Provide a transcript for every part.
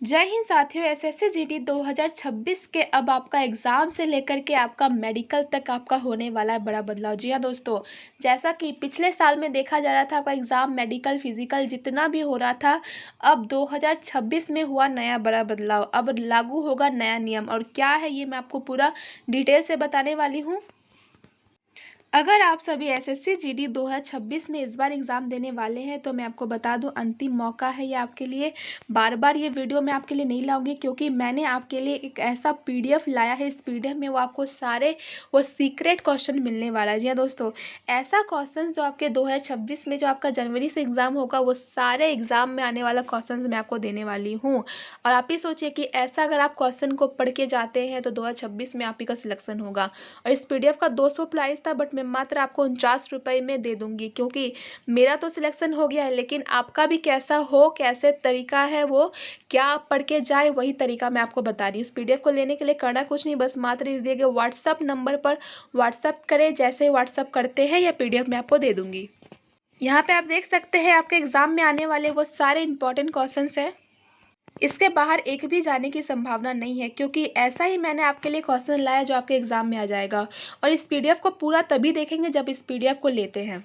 जय हिंद साथियों। SSC GD 2026 के अब आपका एग्ज़ाम से लेकर के आपका मेडिकल तक आपका होने वाला है बड़ा बदलाव। जी हाँ दोस्तों, जैसा कि पिछले साल में देखा जा रहा था आपका एग्ज़ाम मेडिकल फिजिकल जितना भी हो रहा था, अब 2026 में हुआ नया बड़ा बदलाव। अब लागू होगा नया नियम और क्या है ये मैं आपको पूरा डिटेल से बताने वाली हूँ। अगर आप सभी एसएससी जीडी 2026 में इस बार एग्ज़ाम देने वाले हैं तो मैं आपको बता दूं, अंतिम मौका है ये आपके लिए। बार बार ये वीडियो मैं आपके लिए नहीं लाऊंगी क्योंकि मैंने आपके लिए एक ऐसा पीडीएफ लाया है। इस पीडीएफ में वो आपको सारे वो सीक्रेट क्वेश्चन मिलने वाला है। जी हाँ दोस्तों, ऐसा क्वेश्चन जो आपके 2026 में जो आपका जनवरी से एग्ज़ाम होगा वो सारे एग्ज़ाम में आने वाला क्वेश्चन मैं आपको देने वाली हूँ। और आप ही सोचिए कि ऐसा अगर आप क्वेश्चन को पढ़ के जाते हैं तो 2026 में आप ही का सिलेक्शन होगा। और इस पीडीएफ का 200 प्राइस था, बट मैं मात्र आपको 49 रुपये में दे दूंगी क्योंकि मेरा तो सिलेक्शन हो गया है, लेकिन आपका भी कैसा हो, कैसे तरीका है, वो क्या आप पढ़ के जाए वही तरीका मैं आपको बता रही हूँ। इस पीडीएफ को लेने के लिए करना कुछ नहीं, बस मात्र इस दिए गए व्हाट्सअप नंबर पर व्हाट्सअप करें। जैसे ही व्हाट्सअप करते हैं यह पीडीएफ मैं आपको दे दूंगी। यहाँ पे आप देख सकते हैं आपके एग्जाम में आने वाले वो सारे इंपॉर्टेंट क्वेश्चंस हैं। इसके बाहर एक भी जाने की संभावना नहीं है क्योंकि ऐसा ही मैंने आपके लिए क्वेश्चन लाया जो आपके एग्जाम में आ जाएगा। और इस पीडीएफ को पूरा तभी देखेंगे जब इस पीडीएफ को लेते हैं।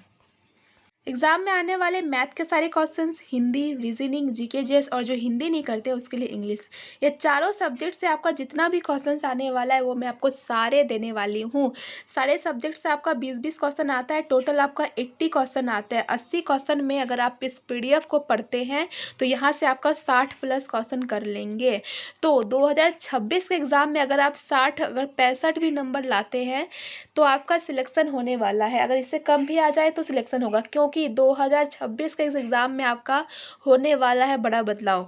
एग्जाम में आने वाले मैथ के सारे questions, Hindi, reasoning, GK GS और जो हिंदी नहीं करते उसके लिए इंग्लिश, ये चारों सब्जेक्ट से आपका जितना भी क्वेश्चंस आने वाला है वो मैं आपको सारे देने वाली हूँ। सारे सब्जेक्ट से आपका 20-20 क्वेश्चन आता है, टोटल आपका 80 क्वेश्चन आता है। 80 क्वेश्चन में अगर आप इस पीडीएफ को पढ़ते हैं तो यहाँ से आपका 60 प्लस क्वेश्चन कर लेंगे। तो 2026 के एग्ज़ाम में अगर आप 60 अगर 65 भी नंबर लाते हैं तो आपका सिलेक्शन होने वाला है। अगर इससे कम भी आ जाए तो सिलेक्शन होगा क्योंकि 2026 के इस एग्ज़ाम में आपका होने वाला है बड़ा बदलाव।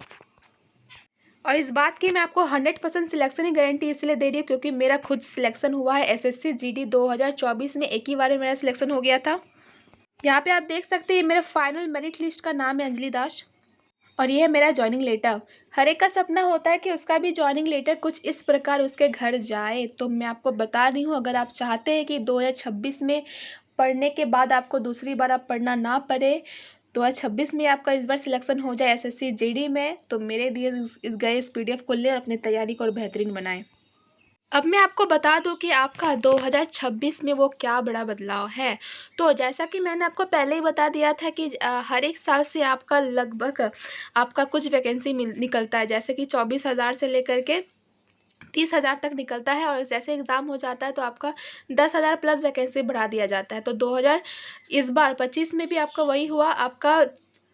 और इस बात की मैं आपको 100% सिलेक्शन की गारंटी इसलिए दे रही हूँ क्योंकि मेरा खुद सिलेक्शन हुआ है। एसएससी जीडी 2024 में एक ही बार में मेरा सिलेक्शन हो गया था। यहाँ पे आप देख सकते हैं मेरा फाइनल मेरिट लिस्ट का नाम है अंजलि दास और ये है मेरा जॉइनिंग लेटर। हर एक का सपना होता है कि उसका भी जॉइनिंग लेटर कुछ इस प्रकार उसके घर जाए। तो मैं आपको बता रही हूँ, अगर आप चाहते हैं कि 2026 में पढ़ने के बाद आपको दूसरी बार आप पढ़ना ना पड़े, 2026 में आपका इस बार सिलेक्शन हो जाए एसएससी जीडी में, तो मेरे दिए गए इस पीडीएफ को लें और अपनी तैयारी को और बेहतरीन बनाएं। अब मैं आपको बता दूं कि आपका 2026 में वो क्या बड़ा बदलाव है। तो जैसा कि मैंने आपको पहले ही बता दिया था कि हर एक साल से आपका लगभग आपका कुछ वैकेंसी निकलता है, जैसे कि 24,000 से लेकर के 30,000 तक निकलता है। और जैसे एग्ज़ाम हो जाता है तो आपका 10,000 प्लस वैकेंसी बढ़ा दिया जाता है। तो 2000 इस बार 25 में भी आपका वही हुआ, आपका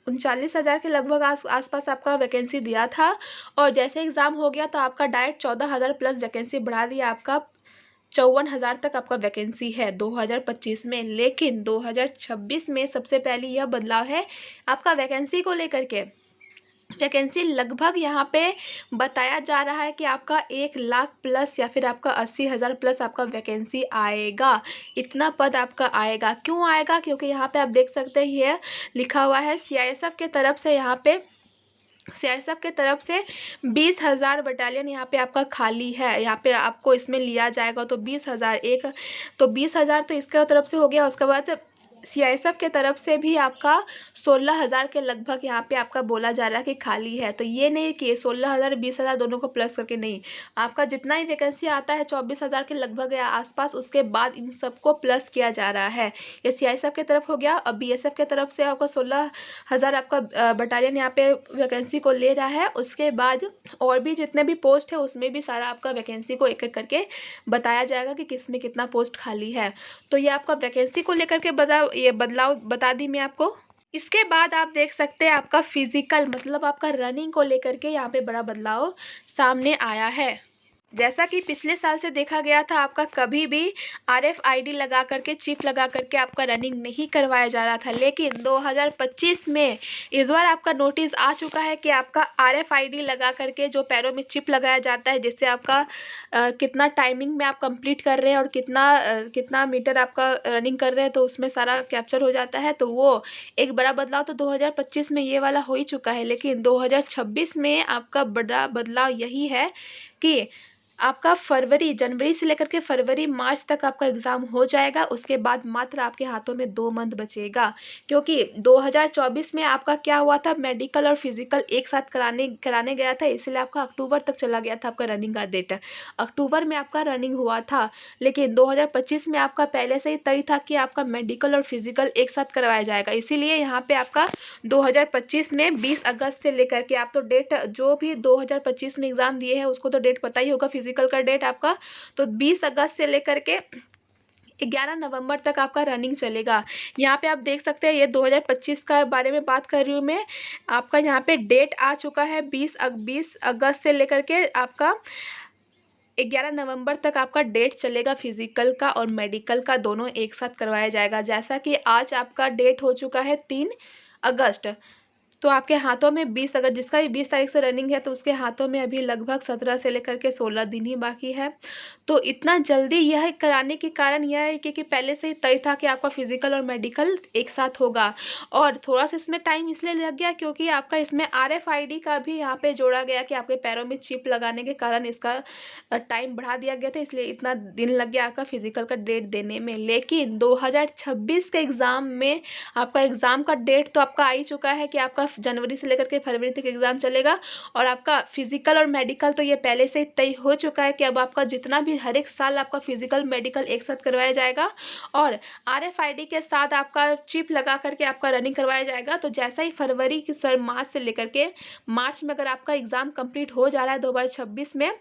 39,000 के लगभग आसपास आपका वैकेंसी दिया था। और जैसे एग्ज़ाम हो गया तो आपका डायरेक्ट 14,000 प्लस वैकेंसी बढ़ा दिया, आपका 54,000 तक आपका वैकेंसी है 2025 में। लेकिन 2026 में सबसे पहले यह बदलाव है आपका वैकेंसी को लेकर के। वैकेंसी लगभग यहाँ पे बताया जा रहा है कि आपका 1,00,000 प्लस या फिर आपका 80,000 प्लस आपका वैकेंसी आएगा। इतना पद आपका आएगा। क्यों आएगा? क्योंकि यहाँ पे आप देख सकते हैं ये लिखा हुआ है सीआईएसएफ के तरफ से। यहाँ पे सीआईएसएफ के तरफ से 20,000 बटालियन यहाँ पे आपका खाली है। यहाँ पे आपको इसमें लिया जाएगा तो 20,000 एक, तो 20,000 तो इसका तरफ से हो गया। उसके बाद सीआईएसएफ के तरफ से भी आपका 16,000 के लगभग यहाँ पे आपका बोला जा रहा है कि खाली है। तो ये नहीं कि 16,000 20,000 दोनों को प्लस करके नहीं, आपका जितना ही वैकेंसी आता है 24,000 के लगभग या आसपास, उसके बाद इन सबको प्लस किया जा रहा है। ये सीआईएसएफ की तरफ हो गया। अब बीएसएफ की तरफ से आपका 16,000 आपका बटालियन यहाँ पे वैकेंसी को ले रहा है। उसके बाद और भी जितने भी पोस्ट है उसमें भी सारा आपका वैकेंसी को एक एक करके बताया जाएगा कि किस में कितना पोस्ट खाली है। तो ये आपका वैकेंसी को लेकर के बदलाव बता दी मैं आपको। इसके बाद आप देख सकते हैं आपका फिजिकल मतलब आपका रनिंग को लेकर के यहाँ पे बड़ा बदलाव सामने आया है। जैसा कि पिछले साल से देखा गया था, आपका कभी भी आरएफआईडी लगा करके चिप लगा करके आपका रनिंग नहीं करवाया जा रहा था। लेकिन 2025 में इस बार आपका नोटिस आ चुका है कि आपका आरएफआईडी लगा करके जो पैरों में चिप लगाया जाता है, जिससे आपका कितना टाइमिंग में आप कंप्लीट कर रहे हैं और कितना मीटर आपका रनिंग कर रहे हैं, तो उसमें सारा कैप्चर हो जाता है। तो वो एक बड़ा बदलाव तो 2025 में ये वाला हो ही चुका है। लेकिन 2026 में आपका बड़ा बदलाव यही है कि आपका जनवरी से लेकर के फरवरी मार्च तक आपका एग्ज़ाम हो जाएगा। उसके बाद मात्र आपके हाथों में 2 मंथ बचेगा, क्योंकि 2024 में आपका क्या हुआ था, मेडिकल और फिजिकल एक साथ कराने गया था, इसलिए आपका अक्टूबर तक चला गया था आपका रनिंग का डेट। अक्टूबर में आपका रनिंग हुआ था, लेकिन 2025 में आपका पहले से ही तय था कि आपका मेडिकल और फिजिकल एक साथ करवाया जाएगा। इसीलिए यहाँ पे आपका 2025 में 20 अगस्त से लेकर के आप तो डेट, जो भी 2025 में एग्ज़ाम दिए हैं उसको तो डेट पता ही होगा फिजिकल का डेट आपका, तो 20 अगस्त से लेकर के 11 नवंबर तक आपका रनिंग चलेगा। यहाँ पे आप देख सकते हैं, ये 2025 का बारे में बात कर रही हूँ मैं। आपका यहाँ पे डेट आ चुका है 20 अगस्त से लेकर के आपका 11 नवंबर तक आपका डेट चलेगा फिजिकल का और मेडिकल का, दोनों एक साथ करवाया जाएगा। जैसा कि आज आपका डेट हो चुका है 3 अगस्त, तो आपके हाथों में 20, अगर जिसका भी 20 तारीख से रनिंग है तो उसके हाथों में अभी लगभग 17 से लेकर के 16 दिन ही बाकी है। तो इतना जल्दी यह कराने के कारण यह है कि पहले से ही तय था कि आपका फिजिकल और मेडिकल एक साथ होगा, और थोड़ा सा इसमें टाइम इसलिए लग गया क्योंकि आपका इसमें RFID का भी यहाँ पे जोड़ा गया कि आपके पैरों में चिप लगाने के कारण इसका टाइम बढ़ा दिया गया था, इसलिए इतना दिन लग गया आपका फिजिकल का डेट देने में। लेकिन 2026 के एग्ज़ाम में आपका एग्ज़ाम का डेट तो आपका आ ही चुका है कि आपका जनवरी से लेकर के फरवरी तक एग्ज़ाम चलेगा, और आपका फिजिकल और मेडिकल तो ये पहले से ही तय हो चुका है कि अब आपका जितना भी हर एक साल आपका फिजिकल मेडिकल एक साथ करवाया जाएगा, और RFID के साथ आपका चिप लगा करके आपका रनिंग करवाया जाएगा। तो जैसा ही फरवरी की मार्च से लेकर के मार्च में अगर आपका एग्ज़ाम कंप्लीट हो जा रहा है 2026 में,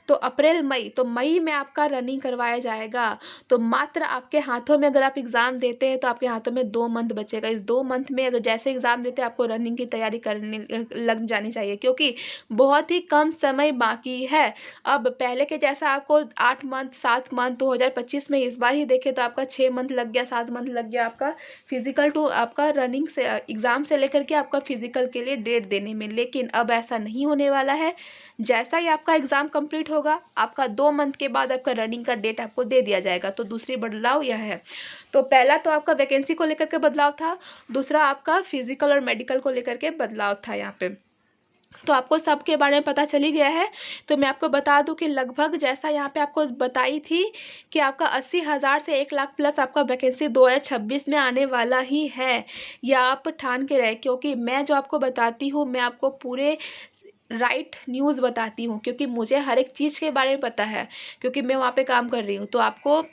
तो अप्रैल मई, तो मई में आपका रनिंग करवाया जाएगा। तो मात्र आपके हाथों में, अगर आप एग्ज़ाम देते हैं तो आपके हाथों में 2 मंथ बचेगा। इस 2 मंथ में अगर जैसे एग्ज़ाम देते हैं आपको रनिंग की तैयारी करने लग जानी चाहिए, क्योंकि बहुत ही कम समय बाकी है। अब पहले के जैसा आपको 8 मंथ 7 मंथ 2025 में इस बार ही देखें तो आपका 6 मंथ लग गया, 7 मंथ लग गया आपका फिजिकल टू आपका रनिंग से एग्ज़ाम से लेकर के आपका फिजिकल के लिए डेट देने में। लेकिन अब ऐसा नहीं होने वाला है। जैसा ही आपका एग्ज़ाम कंप्लीट होगा, आपका 2 मंथ के बाद आपका रनिंग का डेट आपको दे दिया जाएगा। तो दूसरी बदलाव यह है। तो पहला तो आपका वैकेंसी को लेकर के बदलाव था, दूसरा आपका फिजिकल और मेडिकल को लेकर के बदलाव था यहाँ पे। तो आपको सबके बारे में पता चल ही गया है। तो मैं आपको बता दूं कि लगभग जैसा यहाँ पे आपको बताई थी कि आपका 80,000 से 1 लाख प्लस आपका वैकेंसी 2026 में आने वाला ही है, या आप ठान के रहे, क्योंकि मैं जो आपको बताती हूँ मैं आपको पूरे राइट न्यूज़ बताती हूँ, क्योंकि मुझे हर एक चीज़ के बारे में पता है, क्योंकि मैं वहाँ पे काम कर रही हूँ। तो आपको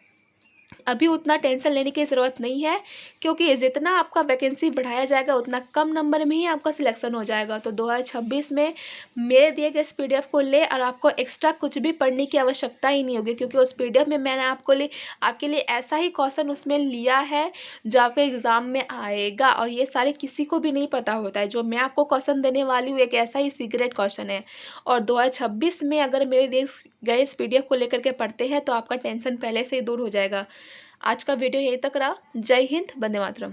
अभी उतना टेंशन लेने की ज़रूरत नहीं है, क्योंकि जितना आपका वैकेंसी बढ़ाया जाएगा उतना कम नंबर में ही आपका सिलेक्शन हो जाएगा। तो 2026 में मेरे दिए गए इस PDF को ले, और आपको एक्स्ट्रा कुछ भी पढ़ने की आवश्यकता ही नहीं होगी, क्योंकि उस PDF में मैंने आपके लिए ऐसा ही क्वेश्चन उसमें लिया है जो आपके एग्ज़ाम में आएगा, और ये सारे किसी को भी नहीं पता होता है। जो मैं आपको क्वेश्चन देने वाली हूँ एक ऐसा ही सीक्रेट क्वेश्चन है, और 2026 में अगर मेरे दिए गए इस PDF को लेकर के पढ़ते हैं तो आपका टेंशन पहले से ही दूर हो जाएगा। आज का वीडियो यहीं तक रहा। जय हिंद, वंदे मातरम।